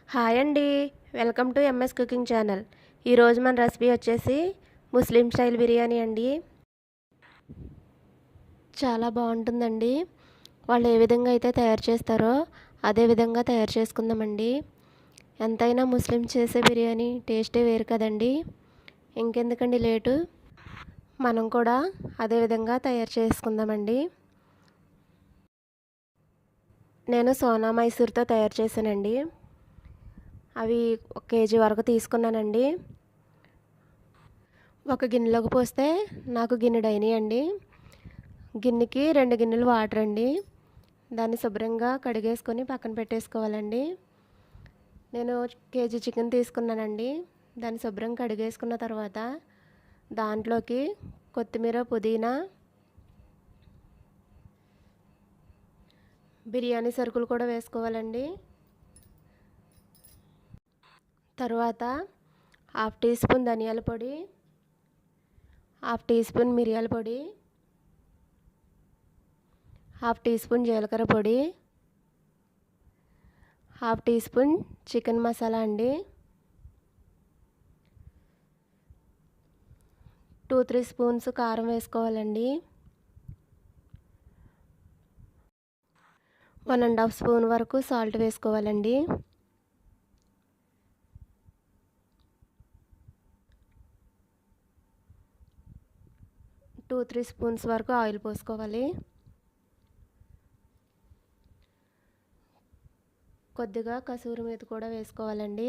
Hi అండి. Welcome to MS cooking channel. ఈరోజు మన రెసిపీ వచ్చేసి ముస్లిం స్టైల్ బిర్యానీ అండి. చాలా బాగుంటుందండి. వాళ్ళు ఏ విధంగా అయితే తయారు చేస్తారో అదే విధంగా తయారు చేసుకుందామండి. ఎంతైనా ముస్లిం చేసే బిర్యానీ టేస్టే వేరు కదండి. ఇంకెందుకండి లేటు, మనం కూడా అదే విధంగా తయారు చేసుకుందామండి. నేను సోనా మైసూర్తో తయారు చేశానండి. అవి 1 కేజీ వరకు తీసుకున్నానండి. ఒక గిన్నెలోకి పోస్తే నాకు గిన్నెడు అయినాయండి. గిన్నెకి 2 గిన్నెలు వాటర్ అండి. దాన్ని శుభ్రంగా కడిగేసుకొని పక్కన పెట్టేసుకోవాలండి. నేను కేజీ చికెన్ తీసుకున్నానండి. దాన్ని శుభ్రంగా కడిగేసుకున్న తర్వాత దాంట్లోకి కొత్తిమీర, పుదీనా, బిర్యానీ సరుకులు కూడా వేసుకోవాలండి. తర్వాత 1/2 టీ స్పూన్ ధనియాల పొడి, 1/2 టీ స్పూన్ మిరియాల పొడి, 1/2 టీ స్పూన్ జీలకర్ర పొడి, 1/2 టీ స్పూన్ చికెన్ మసాలా అండి, 2-3 స్పూన్స్ కారం వేసుకోవాలండి, 1½ స్పూన్ వరకు సాల్ట్ వేసుకోవాలండి. టూ 3 స్పూన్స్ వరకు ఆయిల్ పోసుకోవాలి. కొద్దిగా కసూరి మేతి కూడా వేసుకోవాలండి.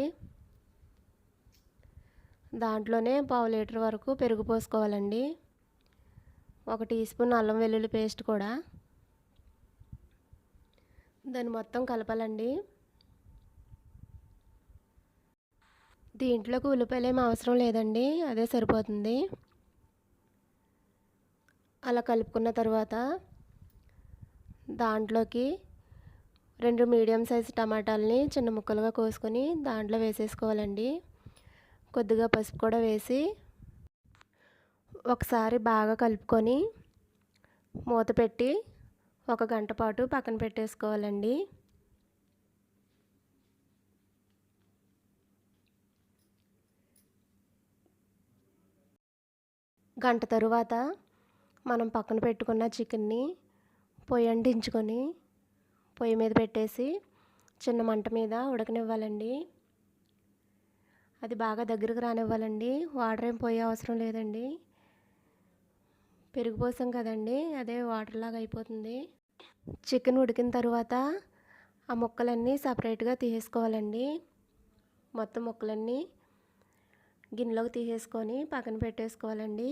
దాంట్లోనే 1/2 లీటర్ వరకు పెరుగు పోసుకోవాలండి. 1 టీ స్పూన్ అల్లం వెల్లుల్లి పేస్ట్ కూడా. దాన్ని మొత్తం కలపాలండి. దీంట్లోకి ఉల్లిపాయలు ఏమి అవసరం లేదండి, అదే సరిపోతుంది. అలా కలుపుకున్న తర్వాత దాంట్లోకి 2 మీడియం సైజు టమాటాలని చిన్న ముక్కలుగా కోసుకొని దాంట్లో వేసేసుకోవాలండి. కొద్దిగా పసుపు కూడా వేసి ఒకసారి బాగా కలుపుకొని మూత పెట్టి 1 గంట పాటు పక్కన పెట్టేసుకోవాలండి. గంట తరువాత మనం పక్కన పెట్టుకున్న చికెన్ని పొయ్యి అంటించుకొని పొయ్యి మీద పెట్టేసి చిన్న మంట మీద ఉడకనివ్వాలండి. అది బాగా దగ్గరకు రానివ్వాలండి. వాటర్ ఏం పోయే అవసరం లేదండి. పెరుగు పోసాం కదండి, అదే వాటర్ లాగా అయిపోతుంది. చికెన్ ఉడికిన తర్వాత ఆ ముక్కలన్నీ సపరేట్గా తీసేసుకోవాలండి. మొత్తం ముక్కలన్నీ గిన్నెలోకి తీసేసుకొని పక్కన పెట్టేసుకోవాలండి.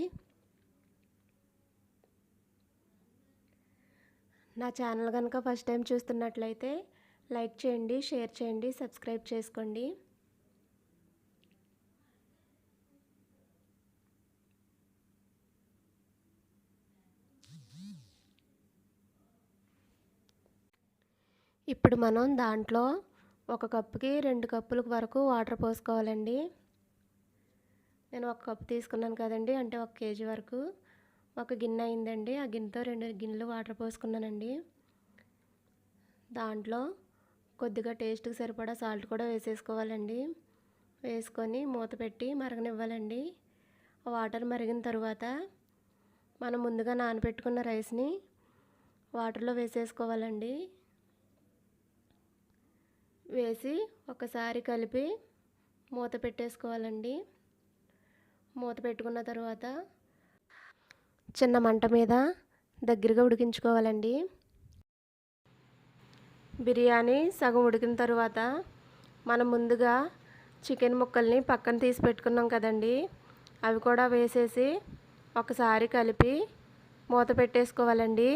నా ఛానల్ కనుక ఫస్ట్ టైం చూస్తున్నట్లయితే లైక్ చేయండి, షేర్ చేయండి, సబ్స్క్రైబ్ చేసుకోండి. ఇప్పుడు మనం దాంట్లో 1 కప్పుకి 2 కప్పుల వరకు వాటర్ పోసుకోవాలండి. నేను 1 కప్పు తీసుకున్నాను కదండి, అంటే 1 కేజీ వరకు. 1 గిన్నె అయిందండి, ఆ గిన్నెతో 2 గిన్నెలు వాటర్ పోసుకున్నానండి. దాంట్లో కొద్దిగా టేస్ట్కి సరిపడా సాల్ట్ కూడా వేసేసుకోవాలండి. వేసుకొని మూత పెట్టి మరగనివ్వాలండి. వాటర్ మరిగిన తర్వాత మనం ముందుగా నానబెట్టుకున్న రైస్ని వాటర్లో వేసేసుకోవాలండి. వేసి ఒకసారి కలిపి మూత పెట్టేసుకోవాలండి. మూత పెట్టుకున్న తర్వాత చిన్న మంట మీద దగ్గరగా ఉడికించుకోవాలండి. బిర్యానీ సగం ఉడికిన తర్వాత మనం ముందుగా చికెన్ ముక్కల్ని పక్కన తీసి పెట్టుకున్నాం కదండి, అవి కూడా వేసేసి ఒకసారి కలిపి మూత పెట్టేసుకోవాలండి.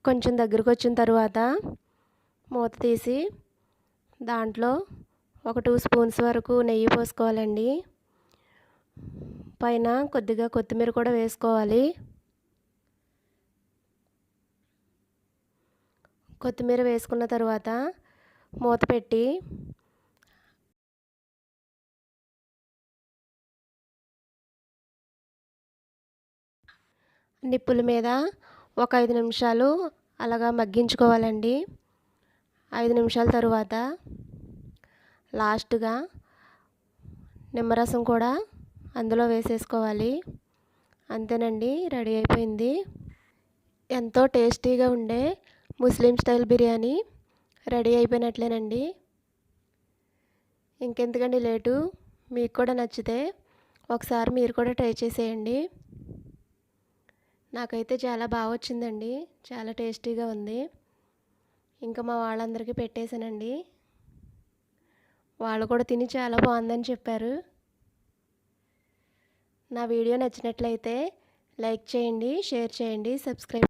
కొంచెం దగ్గరకు వచ్చిన తర్వాత మూత తీసి దాంట్లో 2 స్పూన్స్ వరకు నెయ్యి పోసుకోవాలండి. పైన కొద్దిగా కొత్తిమీర కూడా వేసుకోవాలి. కొత్తిమీర వేసుకున్న తర్వాత మూత పెట్టి నిప్పుల మీద ఒక 5 నిమిషాలు అలాగా మగ్గించుకోవాలండి. 5 నిమిషాల తరువాత లాస్ట్గా నిమ్మరసం కూడా అందులో వేసేసుకోవాలి. అంతేనండి, రెడీ అయిపోయింది. ఎంతో టేస్టీగా ఉండే ముస్లిం స్టైల్ బిర్యానీ రెడీ అయిపోయినట్లేనండి. ఇంకెందుకండి లేటు, మీకు కూడా నచ్చితే ఒకసారి మీరు కూడా ట్రై చేసేయండి. నాకైతే చాలా బాగా వచ్చిందండి, చాలా టేస్టీగా ఉంది. ఇంకా మా వాళ్ళందరికీ పెట్టేశానండి. వాళ్ళు కూడా తిని చాలా బాగుందని చెప్పారు. నా వీడియో నచ్చినట్లయితే లైక్ చేయండి, షేర్ చేయండి, సబ్స్క్రైబ్